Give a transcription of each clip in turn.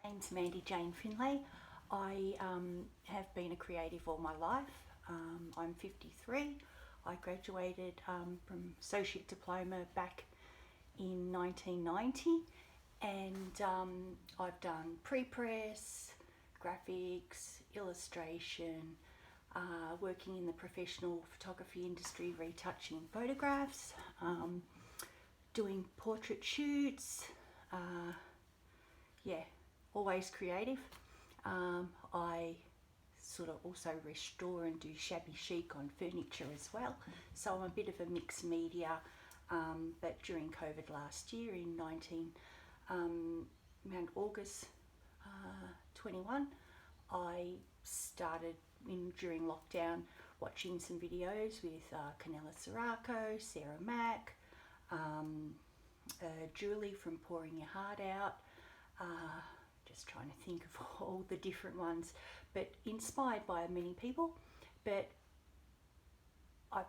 My name's Mandy-Jane Finlay. I have been a creative all my life. I'm 53. I graduated from Associate Diploma back in 1990, and I've done pre-press, graphics, illustration, working in the professional photography industry, retouching photographs, doing portrait shoots, yeah, always creative. I sort of also restore and do shabby chic on furniture as well. So I'm a bit of a mixed media, but during COVID last year in around August 21, I started during lockdown watching some videos with Canella Sirocco, Sarah Mack, Julie from Pouring Your Heart Out, just trying to think of all the different ones, but inspired by many people. But I've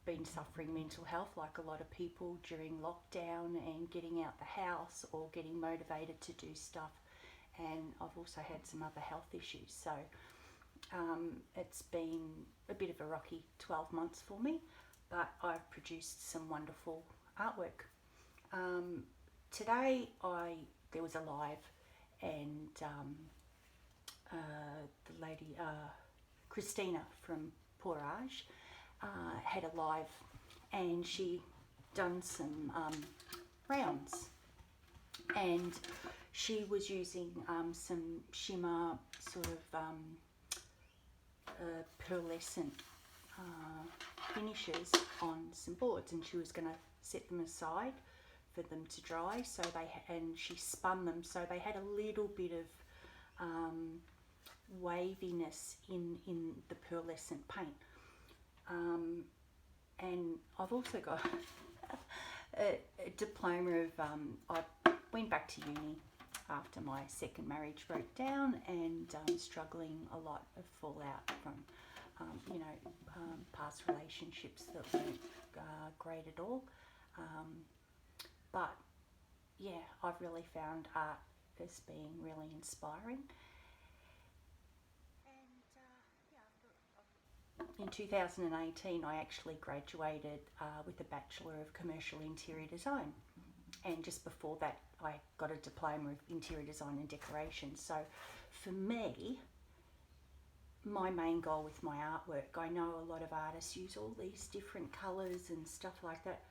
been suffering mental health like a lot of people during lockdown and getting out the house or getting motivated to do stuff, and I've also had some other health issues, so it's been a bit of a rocky 12 months for me, but I've produced some wonderful artwork. Today there was a live, and the lady Christina from Portrayed had a live, and she done some rounds, and she was using some shimmer sort of pearlescent finishes on some boards, and she was going to set them aside for them to dry, so and she spun them so they had a little bit of waviness in the pearlescent paint. And I've also got a diploma of, I went back to uni after my second marriage broke down, and struggling a lot of fallout from past relationships that weren't great at all. But yeah, I've really found art as being really inspiring. In 2018, I actually graduated with a Bachelor of Commercial Interior Design, and just before that I got a Diploma of Interior Design and Decoration. So for me, my main goal with my artwork, I know a lot of artists use all these different colours and stuff like that,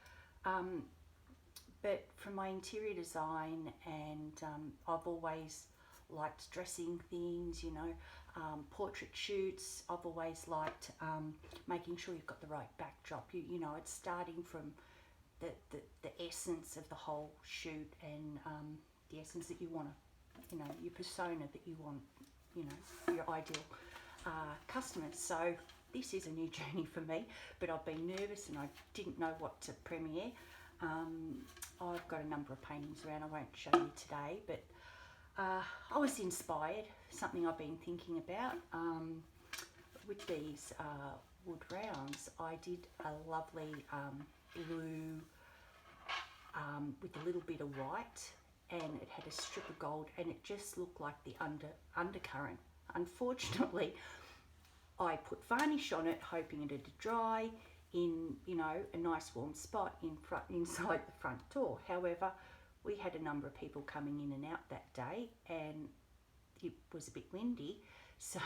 but for my interior design, and I've always liked dressing things, portrait shoots. I've always liked making sure you've got the right backdrop. You know, it's starting from the essence of the whole shoot, and the essence that you want to, your persona that you want, your ideal customers. So this is a new journey for me, but I've been nervous and I didn't know what to premiere. I've got a number of paintings around, I won't show you today, but I was inspired, something I've been thinking about. With these wood rounds, I did a lovely blue with a little bit of white, and it had a strip of gold, and it just looked like the undercurrent. Unfortunately, I put varnish on it, hoping it'd dry in, a nice warm spot inside the front door. However, we had a number of people coming in and out that day, and it was a bit windy, so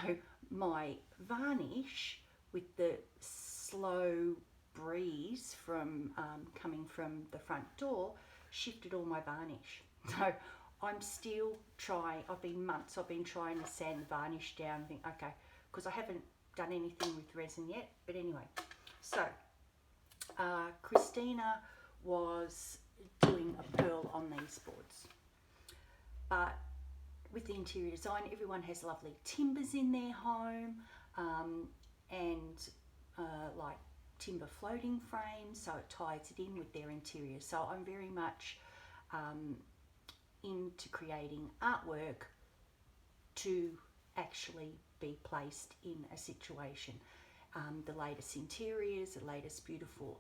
my varnish, with the slow breeze from coming from the front door, shifted all my varnish. So I'm still trying, I've been trying to sand the varnish down and think, okay, because I haven't done anything with resin yet, but anyway. So Christina was doing a pearl on these boards, but with the interior design, everyone has lovely timbers in their home, and like timber floating frames, so it ties it in with their interior. So I'm very much into creating artwork to actually be placed in a situation. The latest interiors, the latest beautiful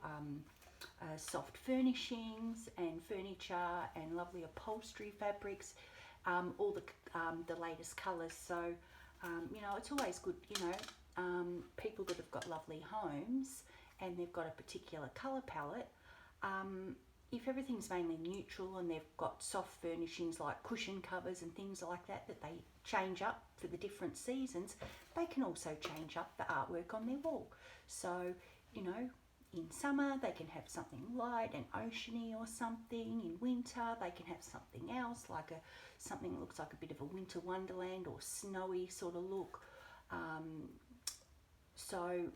soft furnishings and furniture and lovely upholstery fabrics, all the latest colours. So you know, it's always good, you know, people that have got lovely homes and they've got a particular colour palette, if everything's mainly neutral and they've got soft furnishings like cushion covers and things like that that they change up for the different seasons, they can also change up the artwork on their wall. So, you know, in summer they can have something light and oceany or something. In winter they can have something else, like something that looks like a bit of a winter wonderland or snowy sort of look. So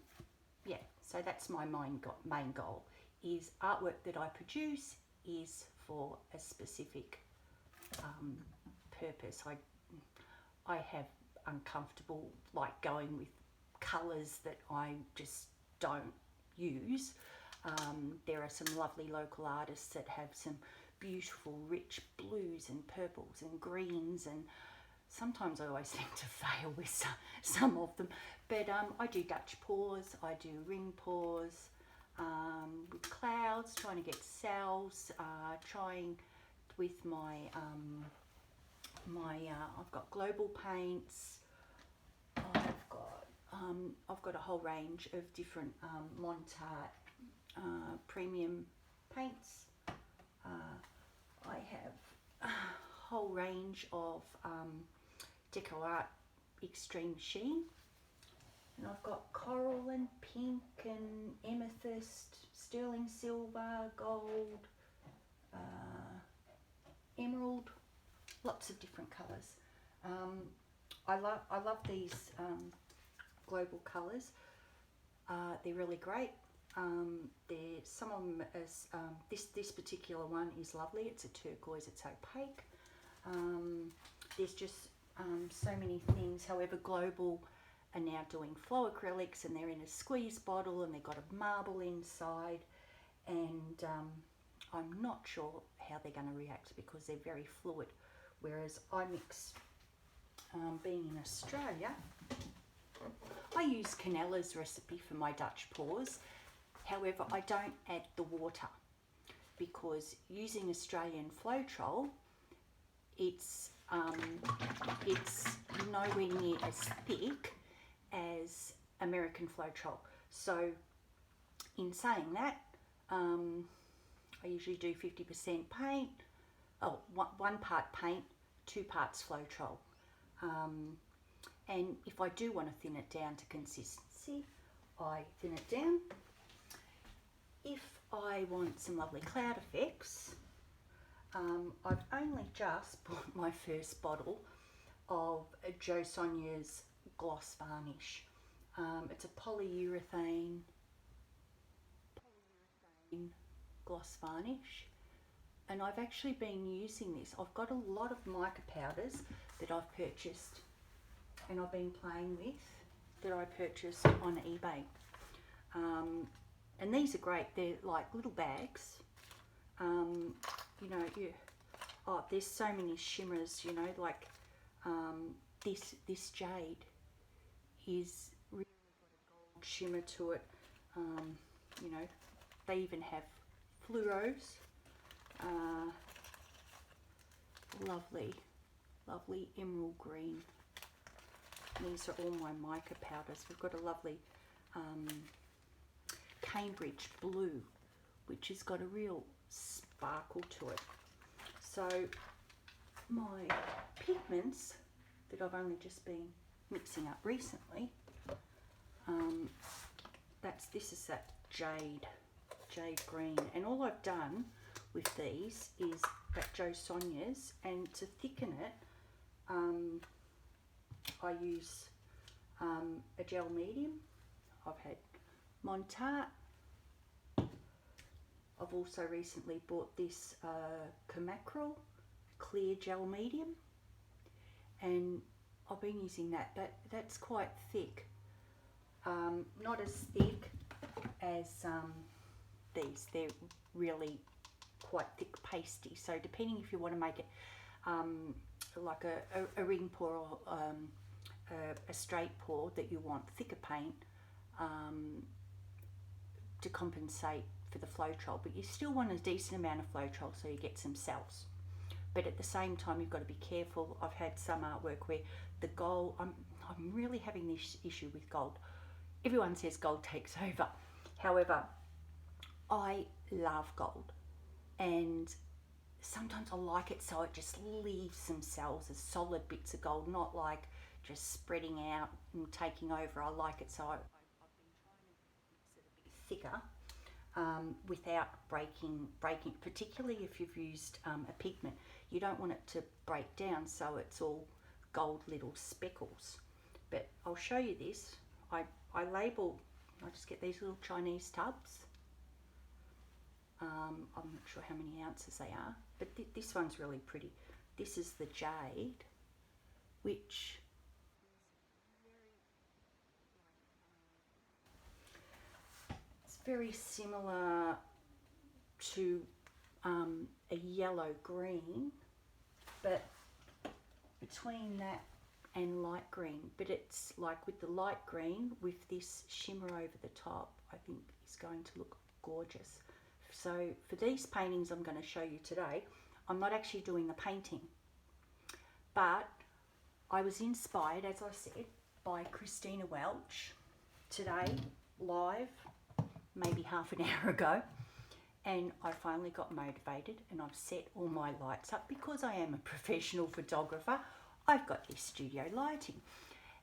yeah, so that's my main goal, is artwork that I produce is for a specific purpose. I have uncomfortable, like, going with colours that I just don't use. There are some lovely local artists that have some beautiful rich blues and purples and greens, and sometimes I always seem to fail with some of them, but I do Dutch paws, I do ring paws, with clouds, trying to get cells, trying with my I've got global paints. I've got a whole range of different Montart premium paints. I have a whole range of Deco Art Extreme Sheen, and I've got coral and pink and amethyst, sterling silver, gold, emerald, lots of different colours. I love these global colours. They're really great. Some of them is this particular one is lovely. It's a turquoise. It's opaque. There's just so many things. However, Global are now doing flow acrylics, and they're in a squeeze bottle, and they've got a marble inside, and I'm not sure how they're going to react because they're very fluid. Whereas I mix, being in Australia, I use Canella's recipe for my Dutch paws. However, I don't add the water because using Australian Floetrol, it's nowhere near as thick as American Floetrol. So in saying that, I usually do 50% paint, 1 part paint, 2 parts Floetrol. And if I do want to thin it down to consistency, I thin it down. If I want some lovely cloud effects, I've only just bought my first bottle of Jo Sonja's gloss varnish. It's a polyurethane gloss varnish, and I've actually been using this. I've got a lot of mica powders that I've purchased and I've been playing with, that I purchased on eBay. And these are great. They're like little bags. You know, there's so many shimmers, you know, like this jade is really got a gold shimmer to it. You know, they even have fluoros. Lovely emerald green. These are all my mica powders. We've got a lovely Cambridge blue, which has got a real sparkle to it. So my pigments that I've only just been mixing up recently, this is that jade green, and all I've done with these is that Jo Sonja's, and to thicken it, I use a gel medium. I've had Montart. I've also recently bought this Camacryl clear gel medium, and I've been using that. That's quite thick. Not as thick as these. They're really quite thick pasty. So depending if you want to make it like a ring pour or a straight pour, that you want thicker paint to compensate for the Floetrol, but you still want a decent amount of Floetrol so you get some cells. but at the same time you've got to be careful. I've had some artwork where the gold, I'm really having this issue with gold. Everyone says gold takes over. However, I love gold, and sometimes I like it so it just leaves some cells as solid bits of gold, not like just spreading out and taking over. I like it so I've been trying to mix it a bit thicker, without breaking, particularly if you've used a pigment. You don't want it to break down so it's all gold little speckles. But I'll show you this. I label, I just get these little Chinese tubs. I'm not sure how many ounces they are, but this one's really pretty. This is the jade, which it's very similar to a yellow green, but between that and light green, but it's like with the light green with this shimmer over the top, I think is going to look gorgeous. So for these paintings I'm going to show you today, I'm not actually doing the painting, but I was inspired, as I said, by Christina Welch today, live, maybe half an hour ago, and I finally got motivated and I've set all my lights up because I am a professional photographer. I've got this studio lighting,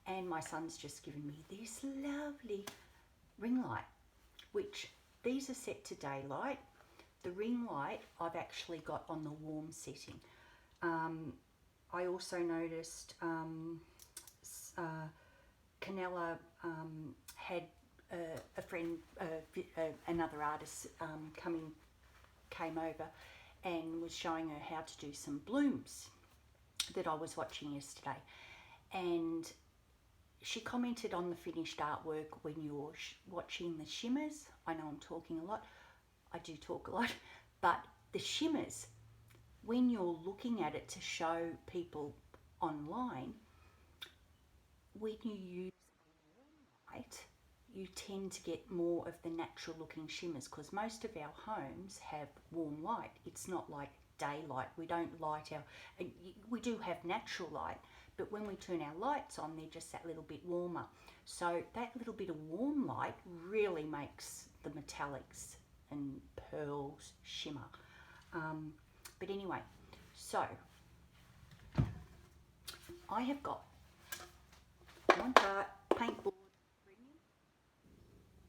and my son's just given me this lovely ring light, which these are set to daylight. The ring light I've actually got on the warm setting. I also noticed Canella had a friend, another artist came over and was showing her how to do some blooms that I was watching yesterday, and she commented on the finished artwork when you're watching the shimmers. I know I'm talking a lot, I do talk a lot, but the shimmers, when you're looking at it to show people online, when you use a warm light, you tend to get more of the natural looking shimmers, because most of our homes have warm light. It's not like daylight. We don't light our, we do have natural light, but when we turn our lights on, they're just that little bit warmer. So that little bit of warm light really makes the metallics and pearls shimmer. But anyway, so I have got one part paintboard.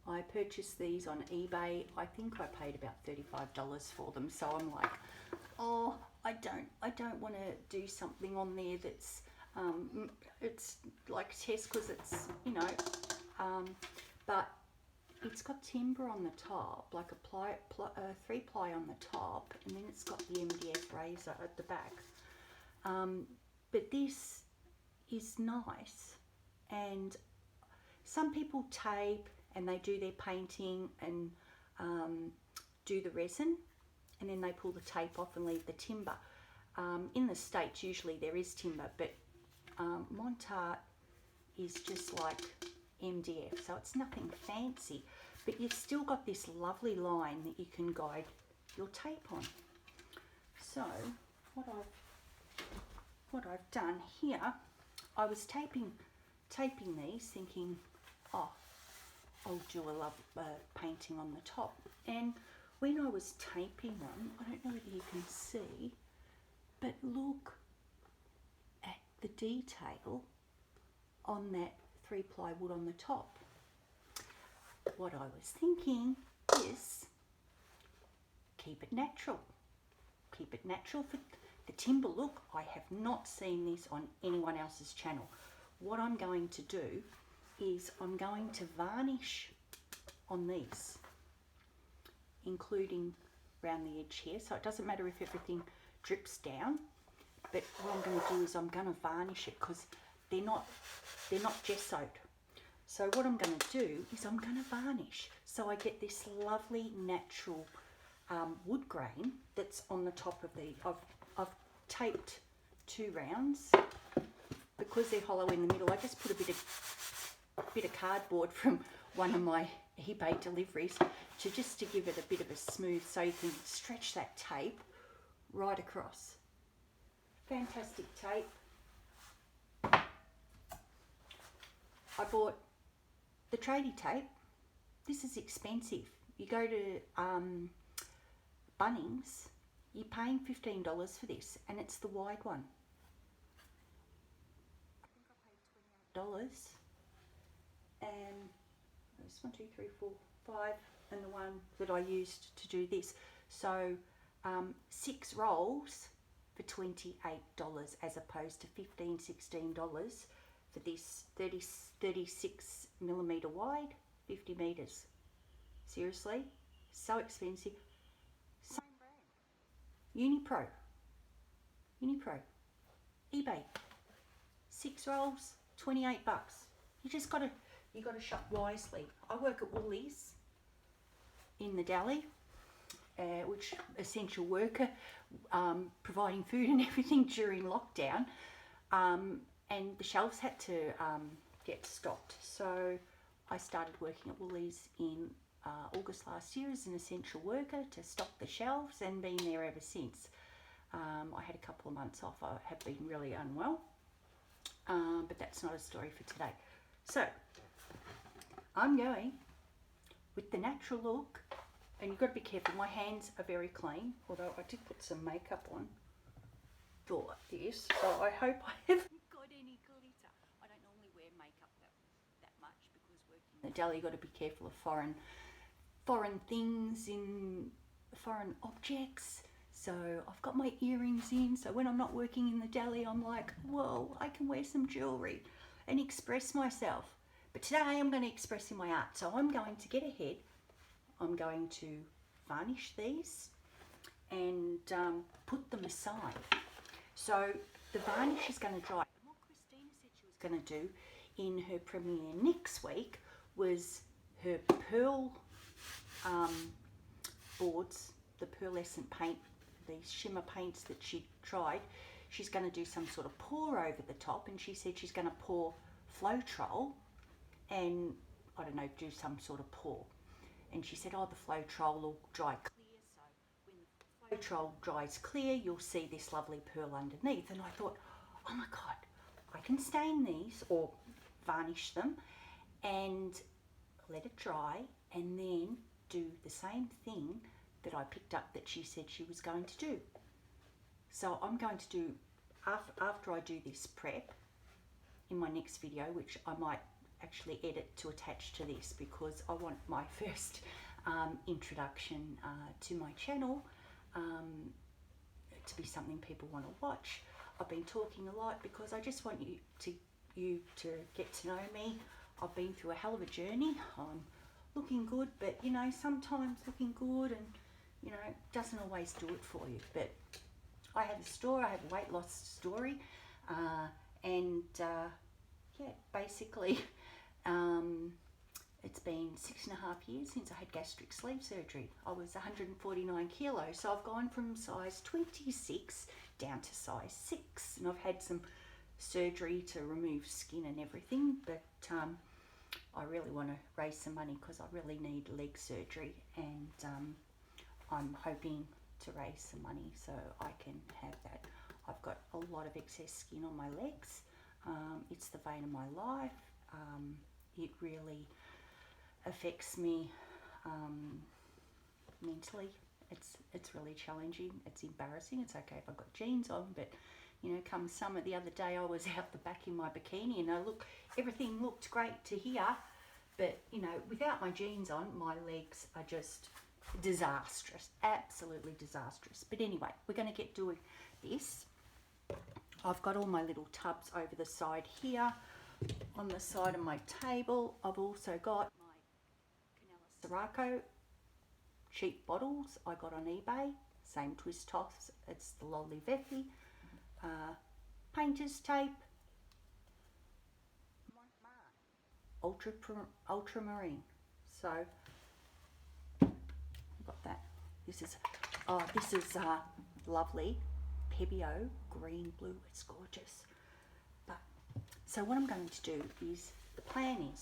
I purchased these on eBay. I think I paid about $35 for them. So I'm like, oh, I don't want to do something on there that's it's like test, because it's, you know, but it's got timber on the top, like a 3-ply on the top, and then it's got the MDF razor at the back. But this is nice, and some people tape and they do their painting and do the resin, and then they pull the tape off and leave the timber. In the States usually there is timber, but Montart is just like MDF, so it's nothing fancy, but you've still got this lovely line that you can guide your tape on. So what I've done here, I was taping these thinking, oh, I'll do a painting on the top, and when I was taping them, I don't know whether you can see, but look at the detail on that 3-ply wood on the top. What I was thinking is keep it natural. Keep it natural for the timber look. I have not seen this on anyone else's channel. What I'm going to do is I'm going to varnish on these, including around the edge here, so it doesn't matter if everything drips down, but what I'm going to do is I'm going to varnish it, because they're not gessoed. So what I'm going to do is I'm going to varnish so I get this lovely natural wood grain that's on the top of the, I've taped 2 rounds because they're hollow in the middle. I just put a bit of cardboard from one of my eBay deliveries to give it a bit of a smooth, so you can stretch that tape right across. fantastic tape. I bought the tradie tape. This is expensive. You go to Bunnings, you're paying $15 for this, and it's the wide one. I think I paid $28, and there's 1, 2, 3, 4, 5, and the one that I used to do this. So 6 rolls for $28 as opposed to $15, $16 for this 36 millimeter wide, 50 meters. Seriously, so expensive. Same brand, Unipro, eBay. 6 rolls, $28. You gotta shop wisely. I work at Woolies in the deli, which essential worker, providing food and everything during lockdown, and the shelves had to get stocked. So I started working at Woolies in August last year as an essential worker to stock the shelves, and been there ever since. I had a couple of months off. I have been really unwell, but that's not a story for today. So I'm going with the natural look, and you've got to be careful. My hands are very clean, although I did put some makeup on for this, so I hope I haven't got any glitter. I don't normally wear makeup that much because working in the deli, you've got to be careful of foreign things, in foreign objects. So I've got my earrings in, so when I'm not working in the deli, I'm like, whoa, I can wear some jewelry and express myself. But today I'm going to express in my art, so I'm going to get ahead. I'm going to varnish these and put them aside. So the varnish is going to dry. And what Christina said she was going to do in her premiere next week was her pearl boards, the pearlescent paint, these shimmer paints that she tried. She's going to do some sort of pour over the top, and she said she's going to pour Floetrol and, I don't know, do some sort of pour. And she said, oh, the Floetrol will dry clear, so when the Floetrol dries clear, you'll see this lovely pearl underneath. And I thought, oh my God, I can stain these or varnish them and let it dry, and then do the same thing that I picked up that she said she was going to do. So I'm going to do, after I do this prep in my next video, which I might actually edit to attach to this because I want my first introduction to my channel to be something people want to watch. I've been talking a lot because I just want you to get to know me. I've been through a hell of a journey. I'm looking good, but you know, sometimes looking good and you know, doesn't always do it for you. But I have a story, I have a weight loss story, and yeah, basically it's been 6.5 years since I had gastric sleeve surgery. I was 149 kilos, so I've gone from size 26 down to size 6, and I've had some surgery to remove skin and everything, but I really want to raise some money because I really need leg surgery, and I'm hoping to raise some money so I can have that. I've got a lot of excess skin on my legs. It's the vein of my life. It really affects me mentally. It's really challenging. It's embarrassing. It's okay if I've got jeans on, but you know, come summer, the other day I was out the back in my bikini, and everything looked great to here, but you know, without my jeans on, my legs are just disastrous, absolutely disastrous. But anyway, we're going to get doing this. I've got all my little tubs over the side here. On the side of my table, I've also got my Canela Sirocco cheap bottles I got on eBay, same twist toss, it's the Lolly Veffy, painter's tape, ultramarine. So I've got that. This is lovely Pebeo green blue. It's gorgeous. But so what I'm going to do is the plan,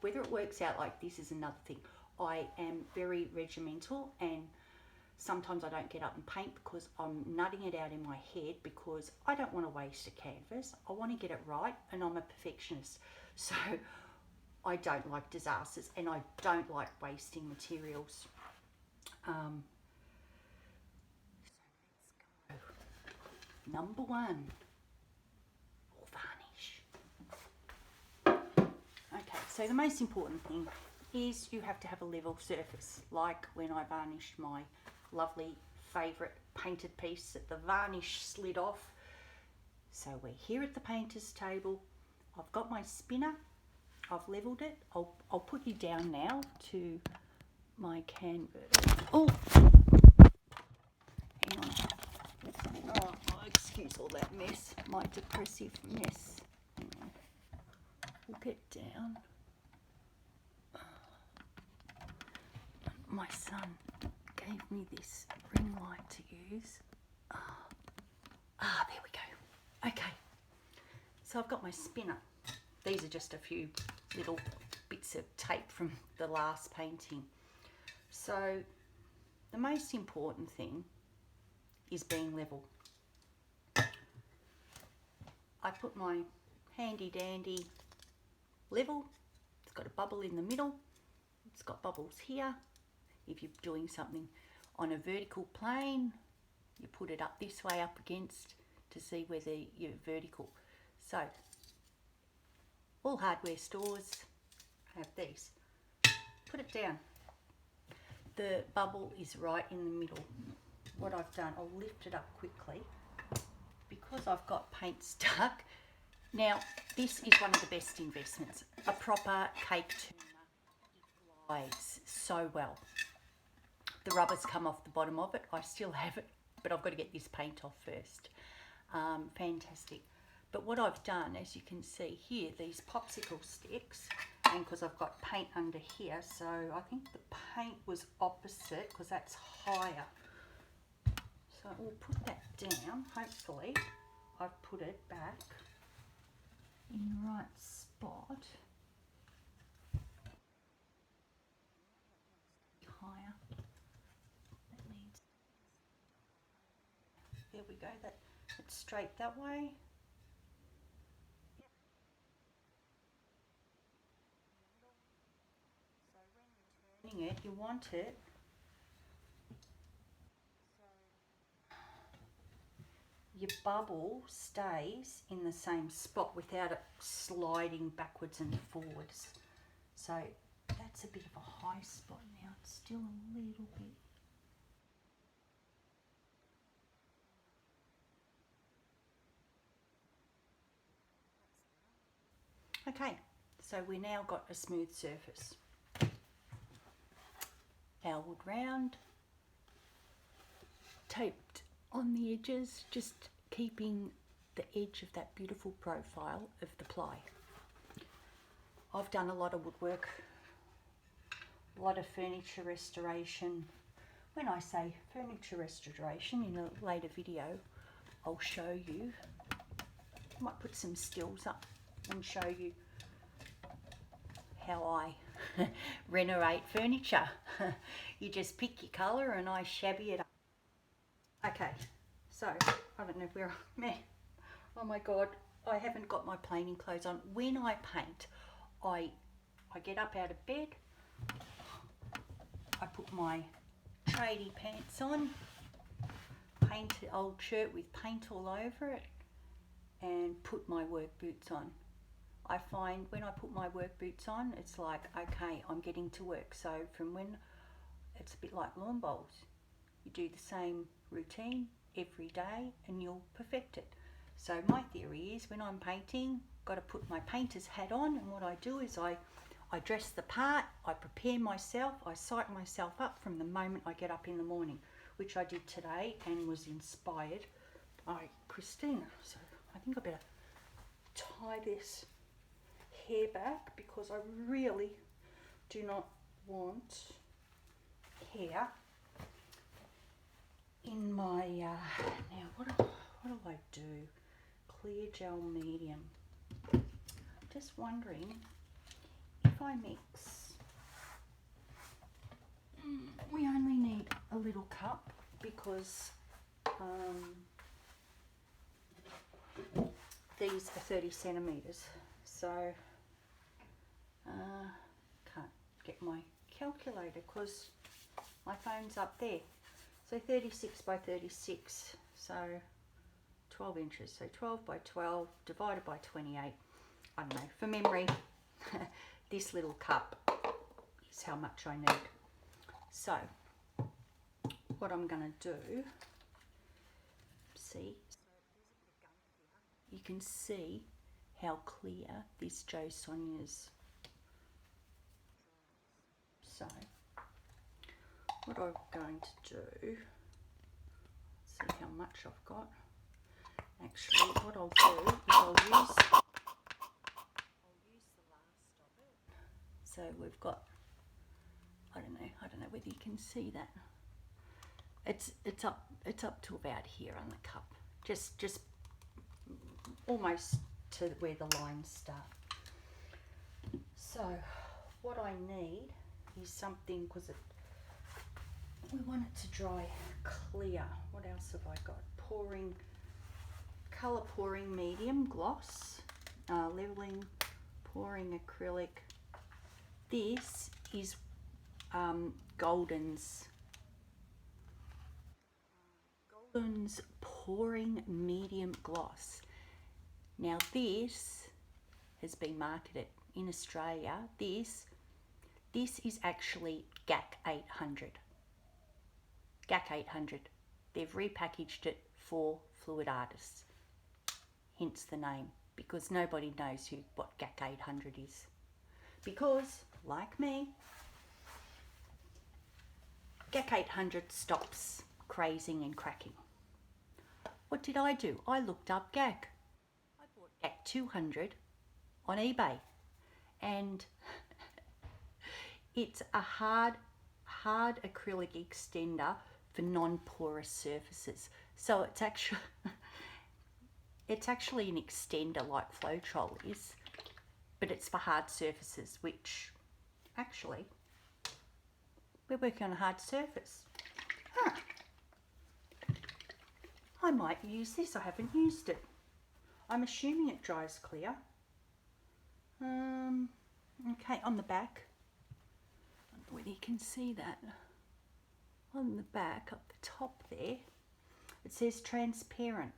whether it works out like this is another thing. I am very regimental, and Sometimes I don't get up and paint because I'm nutting it out in my head because I don't want to waste a canvas. I want to get it right, and I'm a perfectionist. So I don't like disasters, and I don't like wasting materials. So let's go. Number 1, varnish. Okay, so the most important thing is you have to have a level surface, like when I varnished my lovely favourite painted piece that the varnish slid off. So we're here at the painter's table. I've got my spinner, I've levelled it. I'll put you down now to my canvas. Oh, hang on. Oh, excuse all that mess, my depressive mess. We'll get down. My son gave me this ring light to use. There we go. Okay, so I've got my spinner. These are just a few little bits of tape from the last painting. So the most important thing is being level. I put my handy dandy level. It's got a bubble in the middle. It's got bubbles here. If you're doing something on a vertical plane, you put it up this way up against to see whether you're vertical. So all hardware stores have these. Put it down. The bubble is right in the middle. What I've done, I'll lift it up quickly because I've got paint stuck. Now this is one of the best investments. A proper cake turner. It glides so well. The rubber's come off the bottom of it. I still have it, but I've got to get this paint off first. Fantastic. But what I've done, as you can see here, these popsicle sticks, and because I've got paint under here, so I think the paint was opposite because that's higher. So we'll put that down. Hopefully I've put it back in the right spot. Higher. There we go, that's straight that way. So when you're turning it, you want it so your bubble stays in the same spot without it sliding backwards and forwards. So that's a bit of a high spot now, it's still a little bit. Okay, so we now got a smooth surface. Our wood round, taped on the edges, just keeping the edge of that beautiful profile of the ply. I've done a lot of woodwork, a lot of furniture restoration. When I say furniture restoration, in a later video, I'll show you. I might put some stills up and show you how I renovate furniture. You just pick your colour and I shabby it up. Okay, so I don't know where I'm at. Oh my god, I haven't got my planing clothes on. When I paint, I get up out of bed, I put my tradie pants on, painted old shirt with paint all over it, and put my work boots on. I find when I put my work boots on, it's like, okay, I'm getting to work. So from when, it's a bit like lawn bowls. You do the same routine every day and you'll perfect it. So my theory is when I'm painting, got to put my painter's hat on, and what I do is I dress the part, I prepare myself, I psych myself up from the moment I get up in the morning, which I did today and was inspired by Christina. So I think I better tie this hair back because I really do not want hair in my now what do I do? Clear gel medium. Just wondering if I mix, we only need a little cup because these are 30 centimetres, so can't get my calculator because my phone's up there. So 36 by 36, so 12 inches. So 12 by 12 divided by 28. I don't know, for memory, this little cup is how much I need. So what I'm going to do, see, you can see how clear this Jo Sonja's. So what I'm going to do, see how much I've got. Actually, what I'll do is I'll use the last of it. So we've got, I don't know whether you can see that. It's up to about here on the cup, just almost to where the lines start. So what I need is something, because we want it to dry clear. What else have I got? Colour pouring medium gloss, leveling pouring acrylic. This is Golden's pouring medium gloss. Now this has been marketed in Australia. This is actually GAC 800. GAC 800. They've repackaged it for fluid artists. Hence the name, because nobody knows what GAC 800 is. Because, like me, GAC 800 stops crazing and cracking. What did I do? I looked up GAC. I bought GAC 200 on eBay, and it's a hard acrylic extender for non-porous surfaces. So it's actually an extender like Floetrol is, but it's for hard surfaces, which actually we're working on a hard surface. Huh. I might use this. I haven't used it. I'm assuming it dries clear. Okay, on the back, I don't know whether you can see that. On the back, up the top there, it says transparent,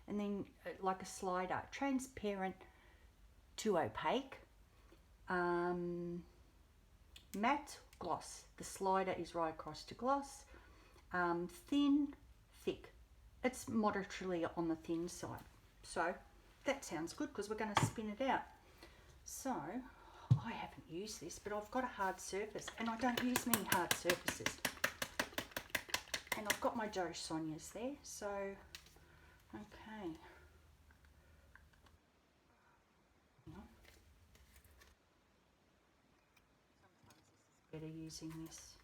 and then like a slider, transparent to opaque, matte, gloss. The slider is right across to gloss, thin, thick. It's moderately on the thin side. So that sounds good because we're going to spin it out. So I haven't used this, but I've got a hard surface, and I don't use many hard surfaces. And I've got my Jo Sonjas there, so okay. Sometimes this is better using this.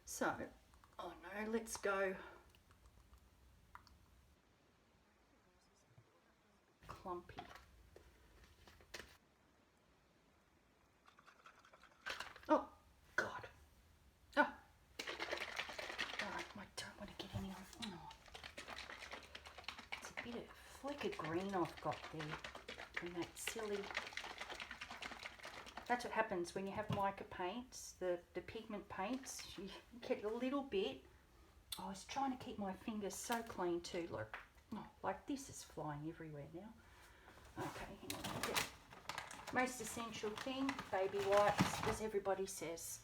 So, oh no, let's go. Clumpy. Oh God. Oh. I don't want to get any on. Oh. It's a bit of flick of green I've got there from that silly. That's what happens when you have mica paints, the pigment paints. You get a little bit. I was trying to keep my fingers so clean too. Look, oh, like this is flying everywhere now. Okay, hang on. Okay. Most essential thing, baby wipes, as everybody says.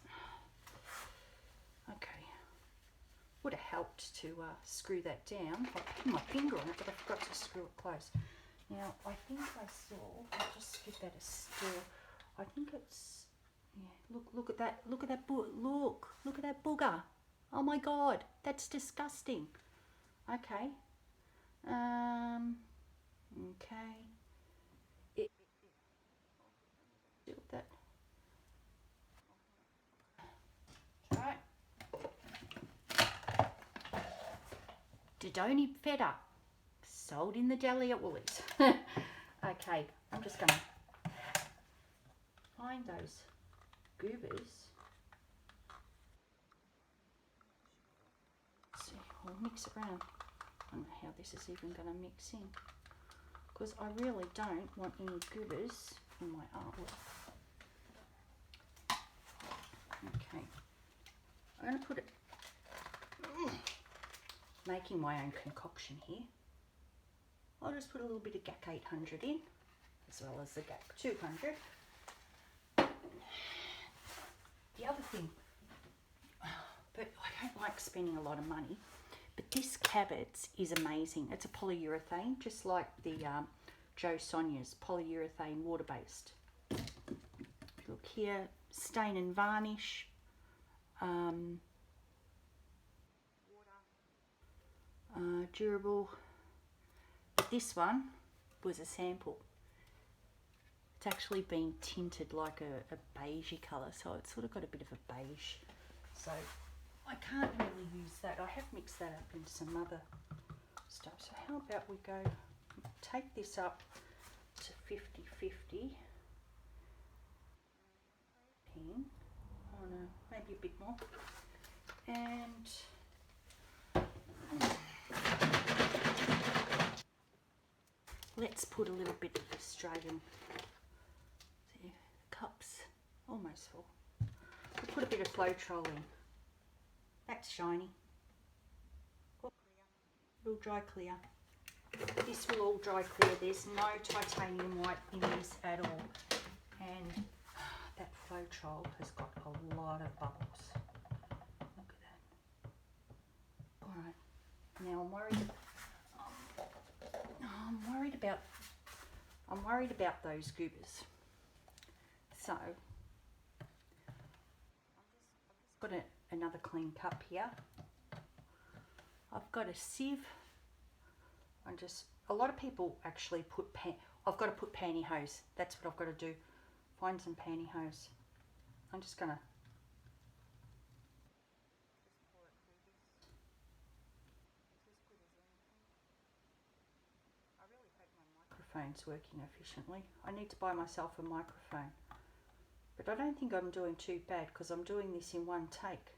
Okay. Would have helped to screw that down. I put my finger on it, but I forgot to screw it close. Now, I think I saw, I'll just give that a stir. I think it's, yeah, look at that, look at that booger. Oh my God, that's disgusting. Okay. Okay. Deal with that. Right. Dodoni feta, sold in the deli at Woolies. Okay, I'm just gonna find those goobers. I'll mix it around. I don't know how this is even going to mix in, because I really don't want any goobers in my artwork. Okay, I'm going to put it, making my own concoction here. I'll just put a little bit of GAC 800 in, as well as the GAC 200. The other thing, but I don't like spending a lot of money, but this cabbage is amazing. It's a polyurethane, just like the Jo Sonja's polyurethane water-based. Look here, stain and varnish, durable. But this one was a sample. It's actually been tinted like a beigey colour, so it's sort of got a bit of a beige. So I can't really use that. I have mixed that up into some other stuff. So how about we go take this up to 50-50. Oh no, maybe a bit more. And let's put a little bit of Australian, see, cups almost full. We'll put a bit of Floetrol in. That's shiny. It'll dry clear. This will all dry clear. There's no titanium white in this at all. And that Floetrol has got a lot of bubbles. Look at that. Alright, now I'm worried about those goobers. So I've got another clean cup here. I've got a sieve. A lot of people actually put I've got to put pantyhose. That's what I've got to do. Find some pantyhose. I'm just gonna microphone's working efficiently. I need to buy myself a microphone, but I don't think I'm doing too bad because I'm doing this in one take.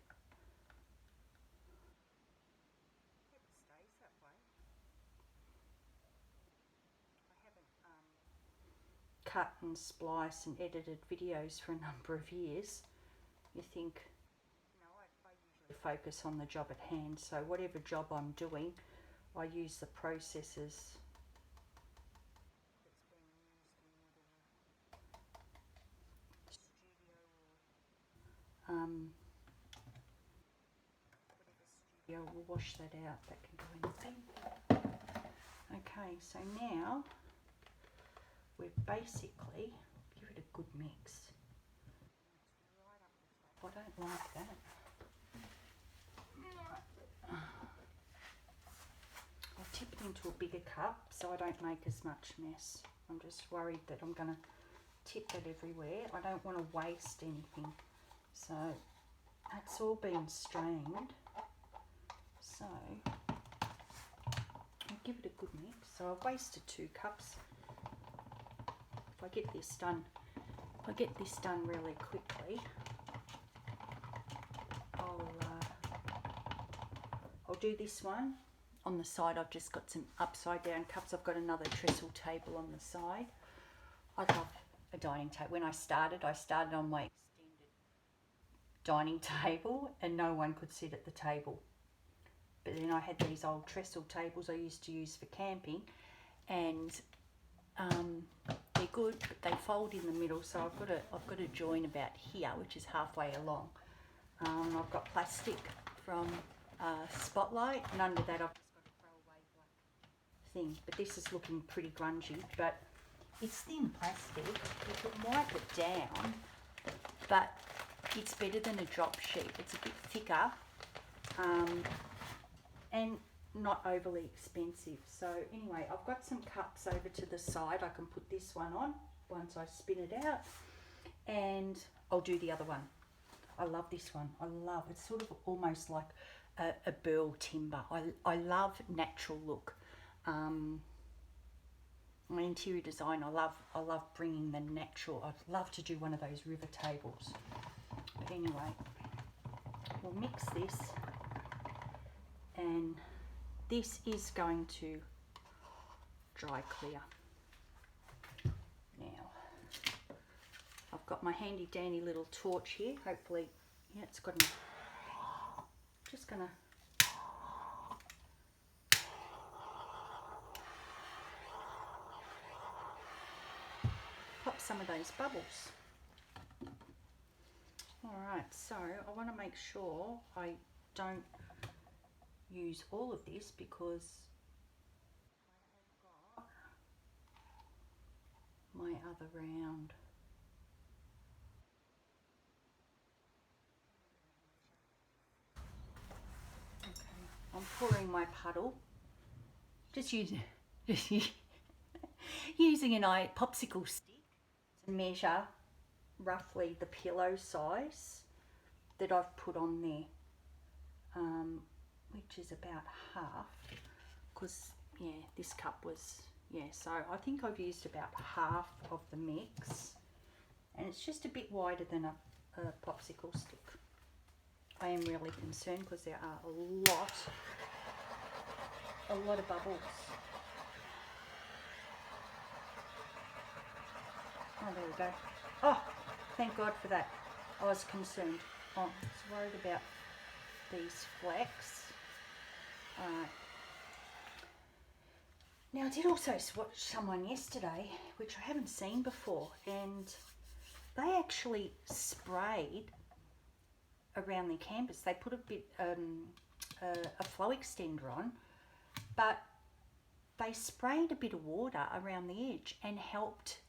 Cut and splice and edited videos for a number of years. You think, I usually focus on the job at hand, so whatever job I'm doing, I use the processes we'll wash that out. That can go in the bin. Okay, so now we're basically, give it a good mix. I don't like that. I'll tip it into a bigger cup so I don't make as much mess. I'm just worried that I'm going to tip that everywhere. I don't want to waste anything. So that's all been strained. So I'll give it a good mix. So I've wasted 2 cups. If I get this done, really quickly, I'll do this one. On the side I've just got some upside down cups. I've got another trestle table on the side. I love a dining table. When I started on my extended dining table and no one could sit at the table. But then I had these old trestle tables I used to use for camping, and they're good, but they fold in the middle, so I've got a join about here, which is halfway along. I've got plastic from Spotlight, and under that I've just got a throwaway black thing. But this is looking pretty grungy, but it's thin plastic. You can wipe it down, but it's better than a drop sheet. It's a bit thicker, and not overly expensive. So anyway, I've got some cups over to the side. I can put this one on once I spin it out, and I'll do the other one. I love this one. It's sort of almost like a burl timber. I love natural look. My interior design, I love bringing the natural. I'd love to do one of those river tables. But anyway, we'll mix this and this is going to dry clear. Now, I've got my handy dandy little torch here. Hopefully, yeah, it's got enough. Just gonna pop some of those bubbles. Alright, so I want to make sure I don't use all of this because I have got my other round. Okay, I'm pouring my puddle. Just using using an popsicle stick to measure roughly the pillow size that I've put on there, which is about half, because yeah, this cup was, yeah, so I think I've used about half of the mix, and it's just a bit wider than a popsicle stick. I am really concerned because there are a lot of bubbles. Oh, there we go. Oh, thank God for that. I was concerned. Oh, I was worried about these flecks. Alright. Now, I did also watch someone yesterday, which I haven't seen before, and they actually sprayed around their canvas. They put a bit, a flow extender on, but they sprayed a bit of water around the edge and helped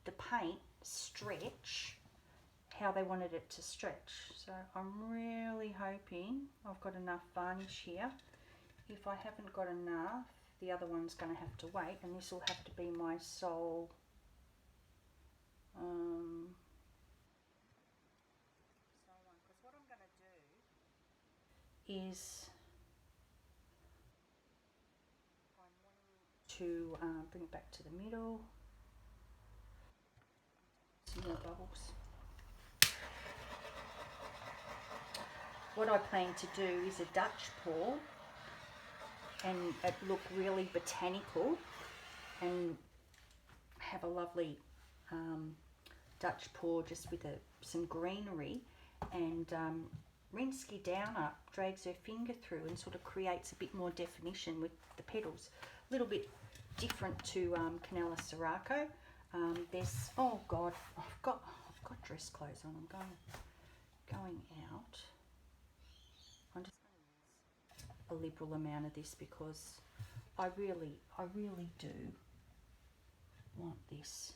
the paint stretch how they wanted it to stretch. So I'm really hoping I've got enough varnish here. If I haven't got enough, the other one's going to have to wait, and this will have to be my sole one, because what I'm going to do is to bring it back to the middle. Some more bubbles. What I plan to do is a Dutch pour, and it look really botanical, and have a lovely Dutch pour just with some greenery, and Rinsky Downer drags her finger through and sort of creates a bit more definition with the petals. A little bit different to Canela Sirocco. There's, oh God, I've got dress clothes on. I'm going out. I'm just going to use a liberal amount of this because I really do want this.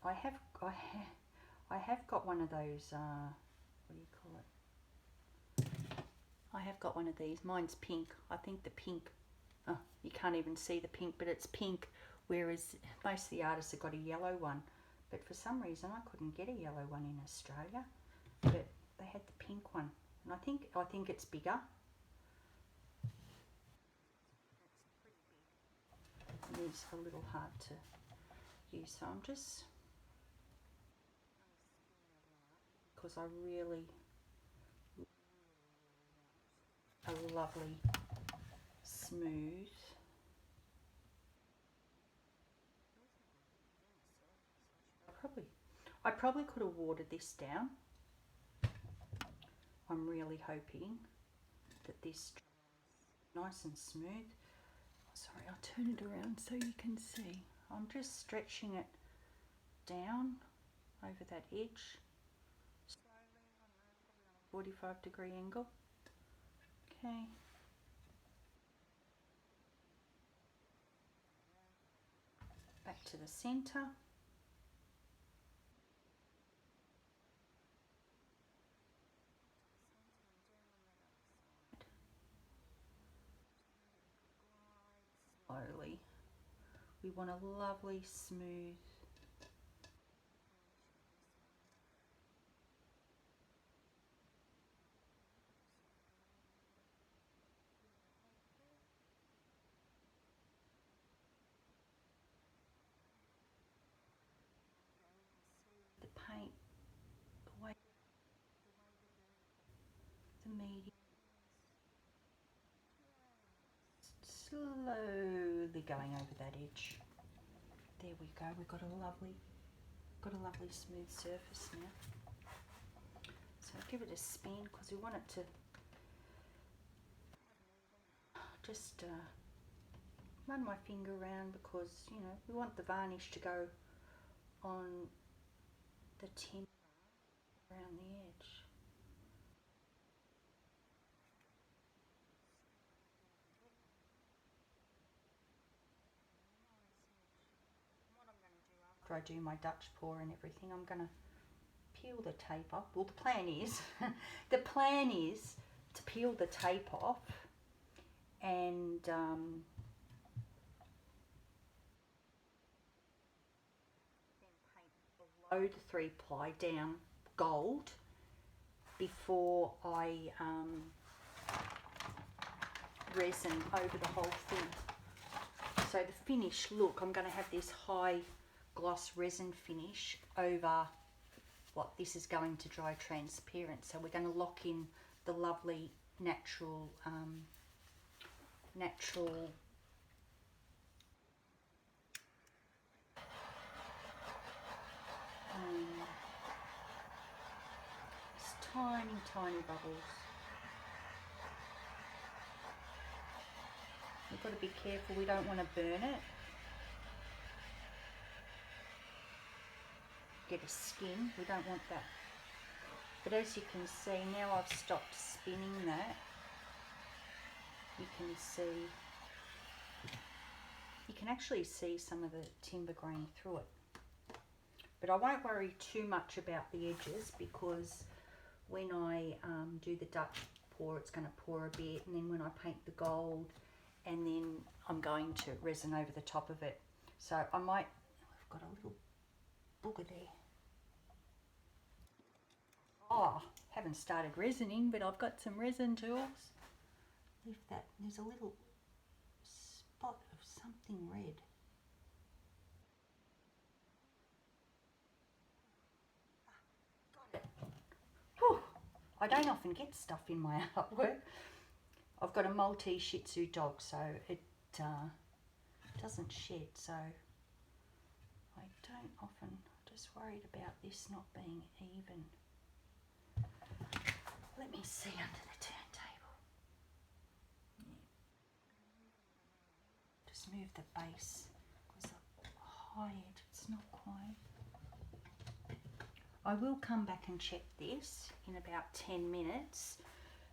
I have got one of those, what do you call it? I have got one of these. Mine's pink. I think the pink, oh, you can't even see the pink, but it's pink, whereas most of the artists have got a yellow one. But for some reason I couldn't get a yellow one in Australia, but they had the pink one, and I think it's bigger. It is a little hard to use, so I'm just, because I really a lovely smooth. I probably could have watered this down. I'm really hoping that this is nice and smooth. Sorry, I'll turn it around so you can see. I'm just stretching it down over that edge. 45-degree angle. Okay. Back to the center. Slowly. We want a lovely smooth medium. Slowly going over that edge. There we go. We've got a lovely smooth surface now. So give it a spin because we want it to just run my finger around, because you know we want the varnish to go on the tin around the edge. After I do my Dutch pour and everything, I'm going to peel the tape off. Well, the plan is to peel the tape off and then paint below the 3-ply down gold before I resin over the whole thing. So the finished look, I'm going to have this high gloss resin finish over what this is going to dry transparent. So we're going to lock in the lovely natural just tiny bubbles. We've got to be careful, we don't want to burn it. Get a skin, we don't want that. But as you can see, now I've stopped spinning that. You can actually see some of the timber grain through it. But I won't worry too much about the edges, because when I do the Dutch pour, it's going to pour a bit, and then when I paint the gold, and then I'm going to resin over the top of it. So I might, I've got a little booger there. Oh, haven't started resining, but I've got some resin tools. Lift that, there's a little spot of something red. Got it. Whew. I don't often get stuff in my artwork. I've got a Maltese Shih Tzu dog, so it doesn't shed, so I don't often, just worried about this not being even. Let me see under the turntable. Yeah. Just move the base, because the high edge, it's not quite. I will come back and check this in about 10 minutes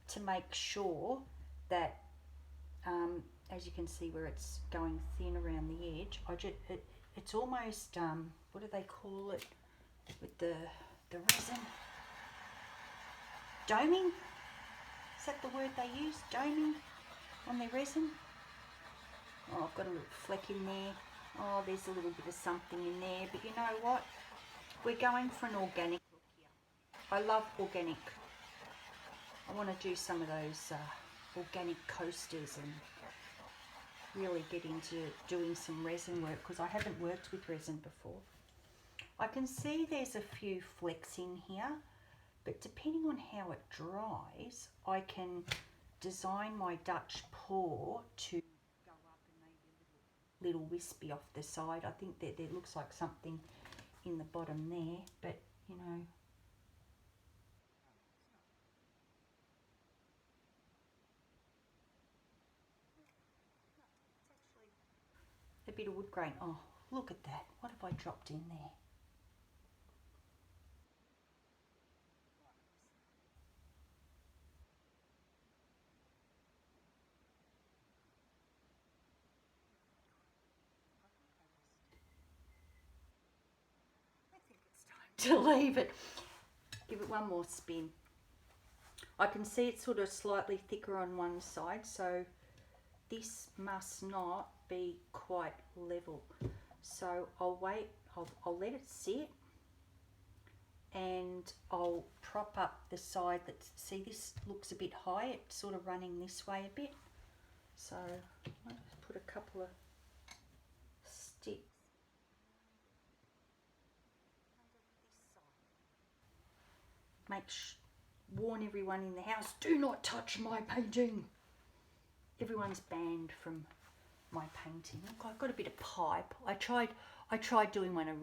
to make sure that, as you can see where it's going thin around the edge, it's almost, what do they call it with the resin? Doming? Is that the word they use? Doming on their resin? Oh, I've got a little fleck in there. Oh, there's a little bit of something in there, but you know what? We're going for an organic look here. I love organic. I want to do some of those organic coasters and really get into doing some resin work, because I haven't worked with resin before. I can see there's a few flecks in here, but depending on how it dries, I can design my Dutch pour to go up and maybe a little wispy off the side. I think that there looks like something in the bottom there, but you know, a bit of wood grain. Oh, look at that. What have I dropped in there? I think it's time to leave it. Give it one more spin. I can see it's sort of slightly thicker on one side, so this must not be quite level. So I'll wait, I'll let it sit, and I'll prop up the side that, see, this looks a bit high, it's sort of running this way a bit. So I'll just put a couple of sticks under this side. warn everyone in the house, do not touch my painting. Everyone's banned from my painting. Look, I've got a bit of pipe. I tried doing one of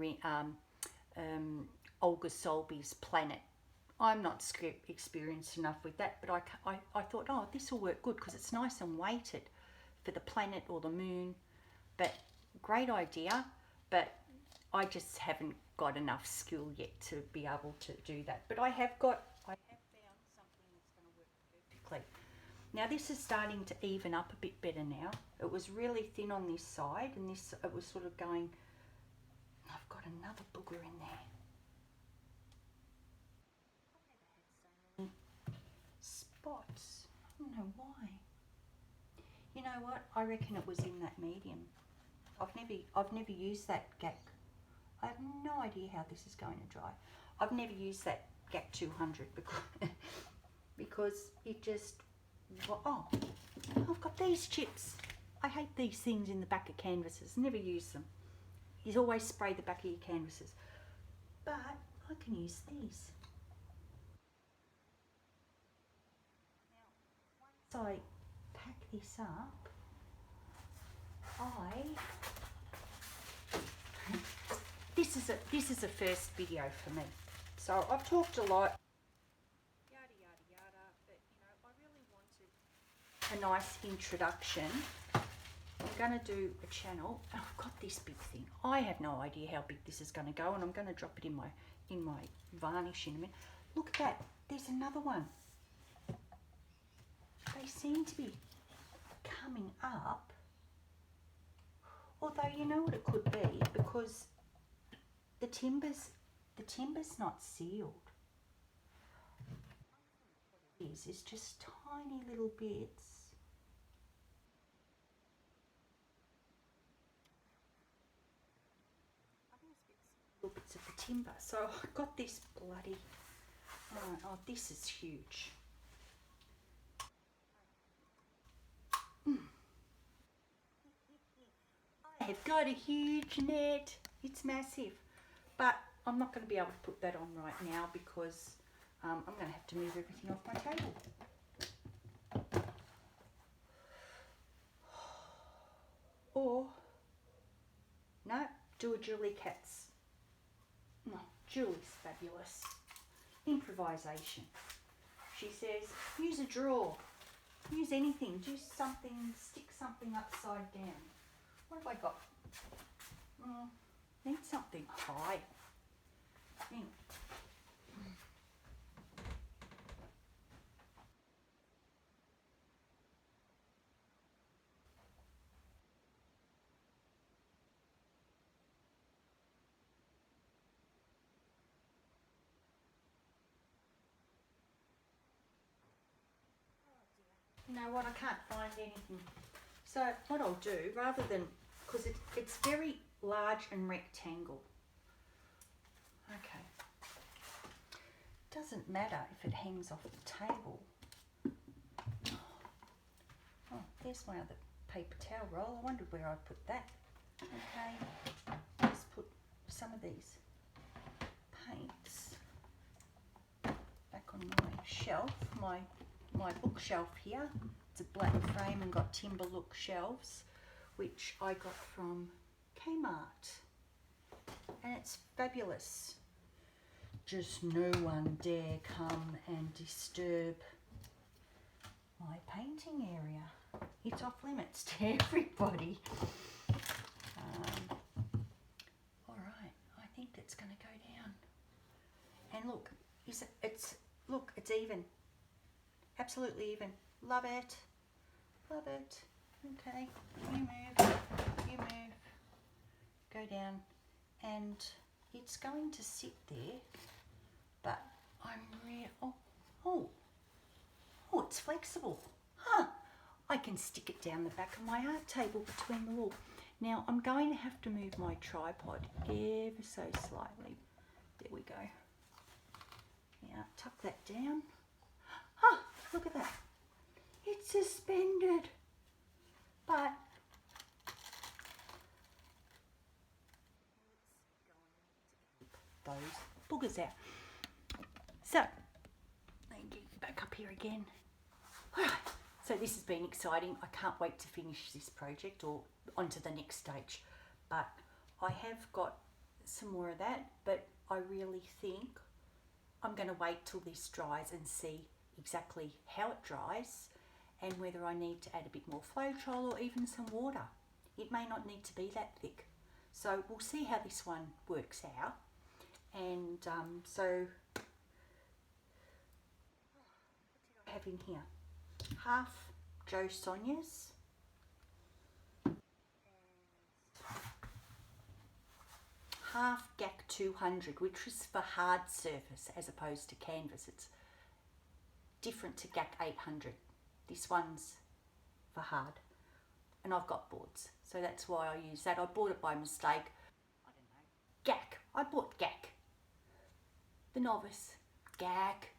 Olga Solby's Planet. I'm not experienced enough with that, but I thought, oh, this will work good because it's nice and weighted for the planet or the moon. But great idea, but I just haven't got enough skill yet to be able to do that. But I have found something that's going to work perfectly. Now this is starting to even up a bit better now. It was really thin on this side, and it was sort of going. I've got another booger in there. Spots. I don't know why. You know what? I reckon it was in that medium. I've never used that GAC. I have no idea how this is going to dry. I've never used that GAC 200 because it just. Oh, I've got these chips. I hate these things in the back of canvases. Never use them. You always spray the back of your canvases. But I can use these. Once I pack this up, this is a first video for me. So I've talked a lot, yada yada yada, but you know, I really wanted a nice introduction. I'm going to do a channel, and I've got this big thing. I have no idea how big this is going to go, and I'm going to drop it in my varnish in a minute. Look at that. There's another one. They seem to be coming up. Although you know what it could be, because the timber's not sealed. What it is just tiny little bits. Little bits of the timber. So I got this bloody. Oh, this is huge. I have got a huge net. It's massive, but I'm not going to be able to put that on right now because I'm going to have to move everything off my table. Or no, do a Julie Katz. No, Julie's fabulous. Improvisation. She says, use a drawer. Use anything. Do something. Stick something upside down. What have I got? Need something high. You know what? I can't find anything. So what I'll do, rather than, because it's very large and rectangle. Okay. Doesn't matter if it hangs off the table. Oh, there's my other paper towel roll. I wondered where I put that. Okay. Let's put some of these paints back on my shelf, my bookshelf here. It's a black frame and got timber look shelves, which I got from Kmart, and it's fabulous. Just no one dare come and disturb my painting area. It's off limits to everybody. All right, I think that's going to go down. And look, it's even, absolutely even. Love it, love it. Okay, you move, go down, and it's going to sit there. But oh, it's flexible. Huh, I can stick it down the back of my art table between the wall. Now I'm going to have to move my tripod ever so slightly. There we go. Yeah, tuck that down. Ah, look at that. It's suspended. But those boogers out. So, thank you. back up here again. Alright, so this has been exciting. I can't wait to finish this project or onto the next stage. But I have got some more of that, but I really think I'm going to wait till this dries and see exactly how it dries and whether I need to add a bit more Floetrol or even some water. It may not need to be that thick. So we'll see how this one works out. And so what did I have in here? Half Jo Sonja's, half GAC 200, which is for hard surface as opposed to canvas. It's different to GAC 800. This one's for hard, and I've got boards, so that's why I use that. I bought it by mistake. I don't know. GAC. I bought GAC. The novice. GAC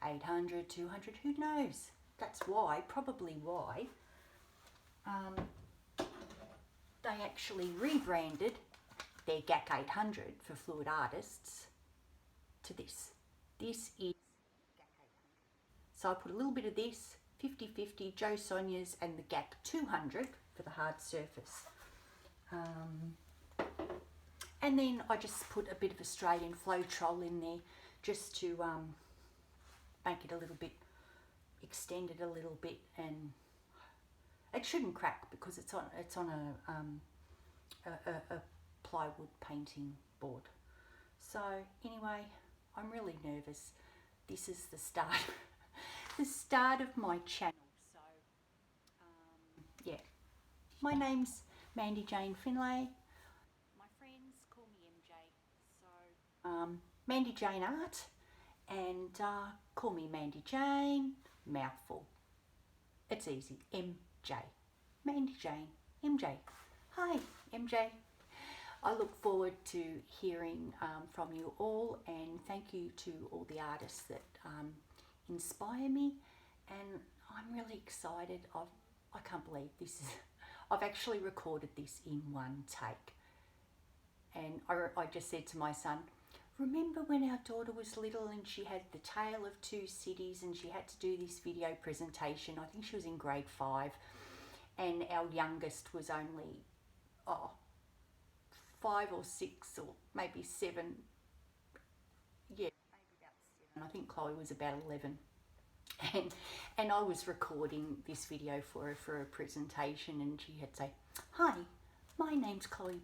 800, 200. Who knows? That's why, probably why, they actually rebranded their GAC 800 for fluid artists to this. This is GAC 800. So I put a little bit of this, 50-50, Jo Sonja's and the GAC 200 for the hard surface. And then I just put a bit of Australian Floetrol in there just to make it a little bit, extend it a little bit, and it shouldn't crack because it's on a plywood painting board. So anyway, I'm really nervous. This is the start the start of my channel. So yeah, my name's Mandy-Jane Finlay. My friends call me MJ, so Mandy-Jane Art, and call me Mandy-Jane, mouthful. It's easy, MJ. Mandy-Jane, MJ. Hi, MJ. I look forward to hearing from you all, and thank you to all the artists that inspire me, and I'm really excited. I can't believe this is, I've actually recorded this in one take, and I just said to my son, remember when our daughter was little and she had the Tale of Two Cities and she had to do this video presentation? I think she was in grade 5, and our youngest was only 5 or 6 or maybe 7. Yeah, maybe about 7. I think Chloe was about 11. And I was recording this video for her for a presentation, and she had to say, hi, my name's Chloe.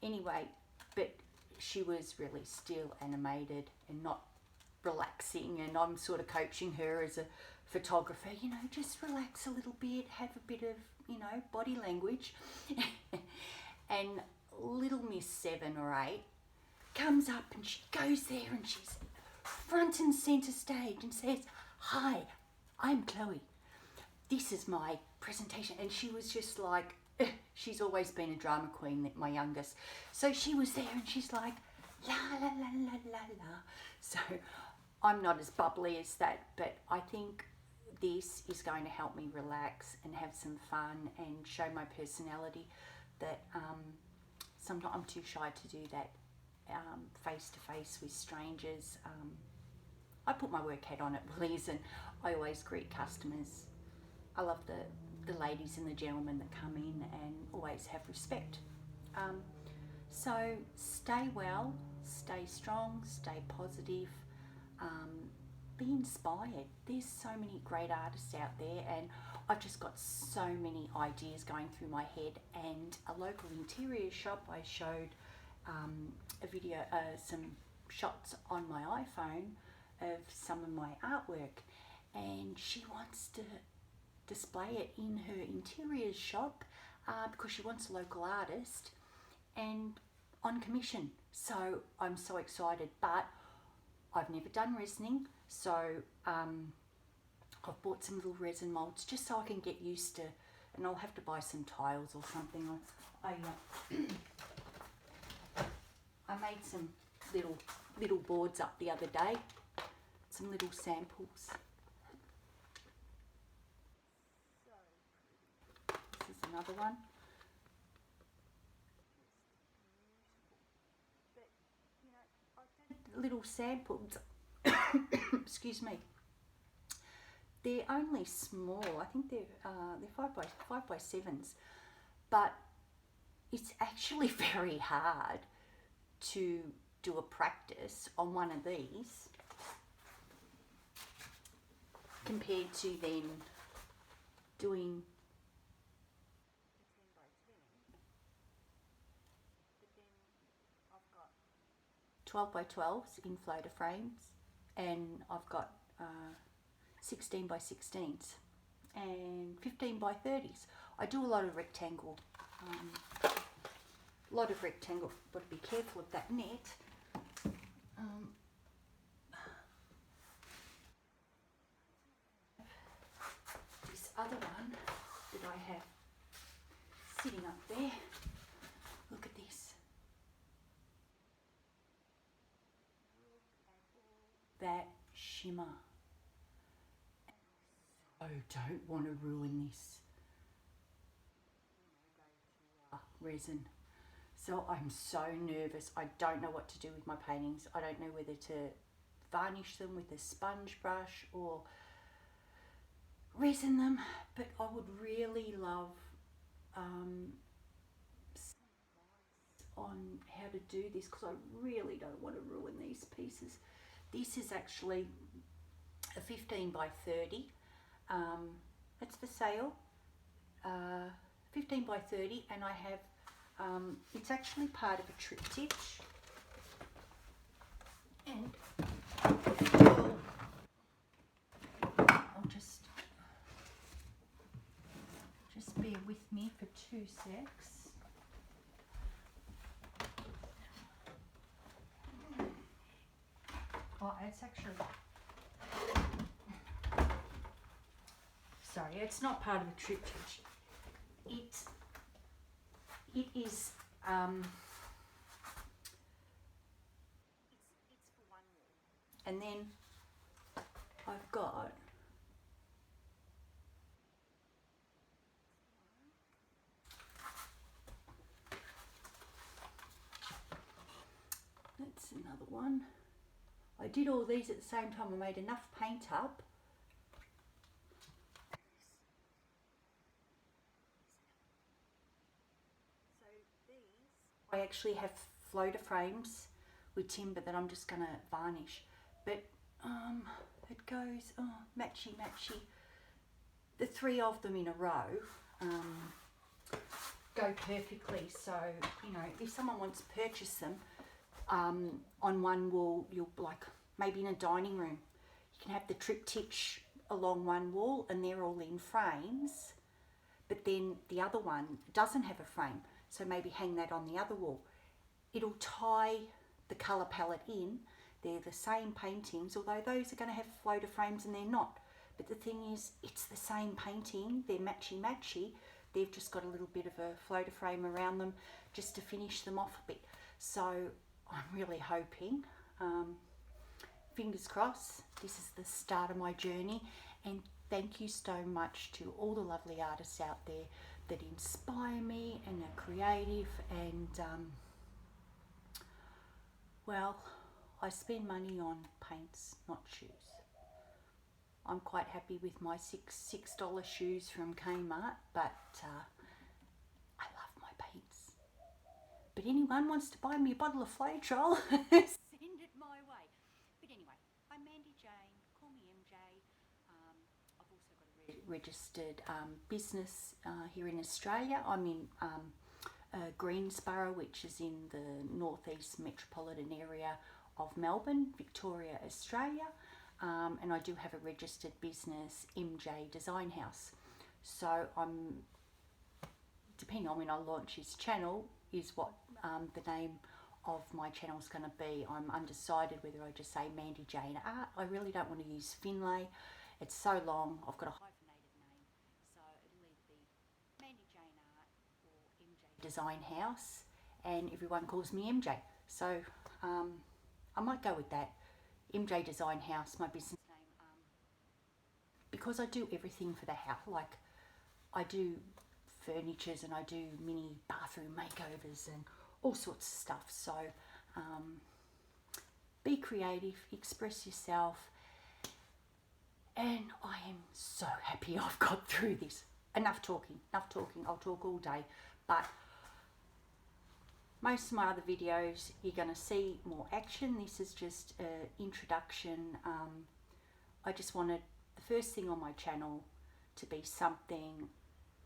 Anyway, but she was really still animated and not relaxing, and I'm sort of coaching her as a photographer, you know, just relax a little bit, have a bit of, you know, body language. And little Miss 7 or 8 comes up and she goes there and she's front and center stage and says, hi, I'm Chloe. This is my presentation. And she was just like, she's always been a drama queen, my youngest. So she was there and she's like, la la la la la la. So I'm not as bubbly as that, but I think this is going to help me relax and have some fun and show my personality that sometimes I'm too shy to do that face to face with strangers. I put my work hat on at Woolies and I always greet customers. I love the ladies and the gentlemen that come in and always have respect. So stay well, stay strong, stay positive, be inspired. There's so many great artists out there, and I've just got so many ideas going through my head. And a local interior shop, I showed a video, some shots on my iPhone of some of my artwork, and she wants to display it in her interiors shop because she wants a local artist and on commission. So I'm so excited, but I've never done resining, so I've bought some little resin molds just so I can get used to, and I'll have to buy some tiles or something. I made some little boards up the other day, some little samples. This is another one. But, you know, I've done little samples, excuse me, they're only small. I think they're 5x7s, but it's actually very hard to do a practice on one of these compared to then doing 12x12s in floater frames, and I've got 16x16s and 15x30s. I do a lot of rectangle, got to be careful of that net. This other one that I have sitting up there, look at this. That shimmer. I don't want to ruin this resin. So I'm so nervous. I don't know what to do with my paintings. I don't know whether to varnish them with a sponge brush or resin them, but I would really love on how to do this, because I really don't want to ruin these pieces. This is actually a 15x30. It's for sale, 15x30, and I have it's actually part of a triptych, and I'll just bear with me for 2 secs. Oh, it's actually, sorry, it's not part of a triptych. It is it's for one wall, and then I've got that's another one. I did all these at the same time. I made enough paint up. So these, I actually have floater frames with timber that I'm just going to varnish. But it goes, oh, matchy matchy. The 3 of them in a row go perfectly. So, you know, if someone wants to purchase them, on one wall, you'll, like maybe in a dining room, you can have the triptych along one wall and they're all in frames, but then the other one doesn't have a frame, so maybe hang that on the other wall. It'll tie the colour palette in. They're the same paintings, although those are going to have floater frames and they're not. But the thing is, it's the same painting, they're matchy. They've just got a little bit of a floater frame around them just to finish them off a bit. So I'm really hoping, fingers crossed, this is the start of my journey. And thank you so much to all the lovely artists out there that inspire me and are creative. And well, I spend money on paints, not shoes. I'm quite happy with my $6 shoes from Kmart, but I love my paints. But anyone wants to buy me a bottle of Floetrol, send it my way. But anyway, I'm Mandy-Jane, call me MJ. I've also got a registered business here in Australia. I'm in Greensborough, which is in the northeast metropolitan area of Melbourne, Victoria, Australia. And I do have a registered business, MJ Design House. So I'm, depending on when I launch this channel, is what the name of my channel is going to be. I'm undecided whether I just say Mandy-Jane Art. I really don't want to use Finlay. It's so long. I've got a hyphenated name. So it'll either be Mandy-Jane Art or MJ Design House. And everyone calls me MJ. So I might go with that. MJ Design House, my business name. Because I do everything for the house. Like, I do furnitures and I do mini bathroom makeovers and all sorts of stuff. So be creative, express yourself, And I am so happy I've got through this. Enough talking, I'll talk all day. But most of my other videos, you're going to see more action. This is just an introduction. I just wanted the first thing on my channel to be something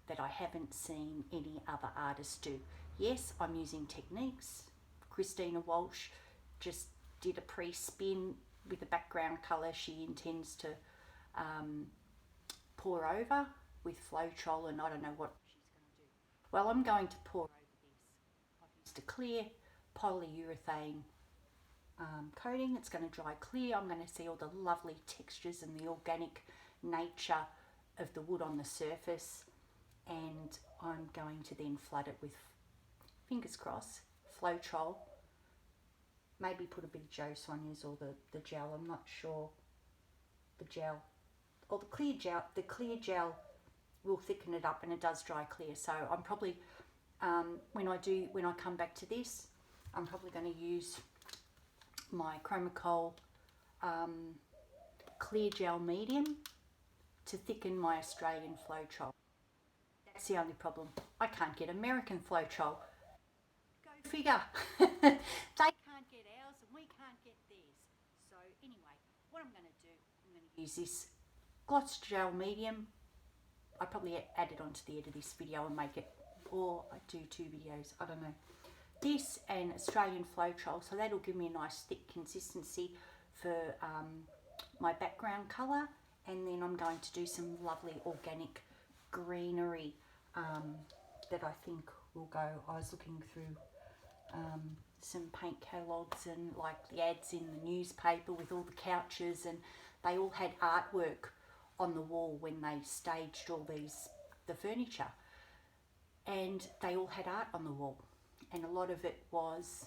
that I haven't seen any other artists do. Yes, I'm using techniques. Christina Walsh just did a pre-spin with the background colour she intends to pour over with Floetrol, and I don't know what she's going to do. Well, I'm going to pour over this. I've used a clear polyurethane coating. It's going to dry clear. I'm going to see all the lovely textures and the organic nature of the wood on the surface, and I'm going to then flood it with, fingers crossed, Floetrol. Maybe put a bit of Jo Sonja's or the gel, I'm not sure. The gel, or the clear gel will thicken it up, and it does dry clear. So I'm probably, when I come back to this, I'm probably going to use my Chromacol clear gel medium to thicken my Australian Floetrol. That's the only problem. I can't get American Floetrol. Go figure. They can't get ours and we can't get theirs. So anyway, what I'm going to do, I'm going to use this gloss gel medium. I probably add it onto the end of this video and make it, or I do 2 videos, I don't know. This and Australian Floetrol, so that'll give me a nice thick consistency for my background colour. And then I'm going to do some lovely organic greenery that I think will go. I was looking through some paint catalogues and like the ads in the newspaper with all the couches, and they all had artwork on the wall when they staged all the furniture, and they all had art on the wall, and a lot of it was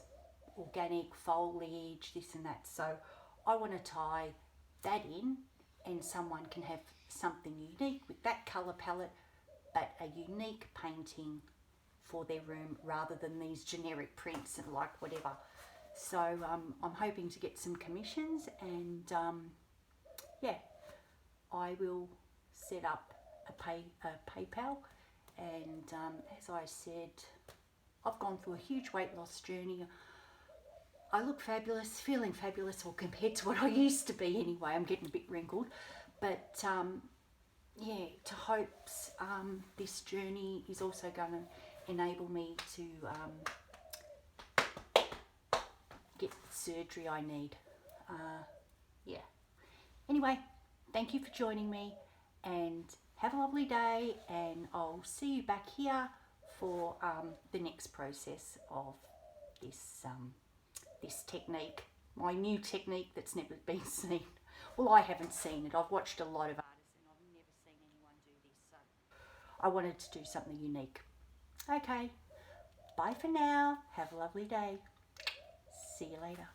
organic foliage, this and that. So I want to tie that in, and someone can have something unique with that colour palette, but a unique painting for their room rather than these generic prints and like whatever. So I'm hoping to get some commissions, and yeah, I will set up a PayPal. And as I said, I've gone through a huge weight loss journey. I look fabulous, feeling fabulous, or compared to what I used to be anyway. I'm getting a bit wrinkled, but yeah, to hopes this journey is also going to enable me to get the surgery I need. Yeah. Anyway, thank you for joining me, and have a lovely day, and I'll see you back here for the next process of this this technique, my new technique that's never been seen. Well, I haven't seen it. I've watched a lot of artists and I've never seen anyone do this, so I wanted to do something unique. Okay, bye for now. Have a lovely day. See you later.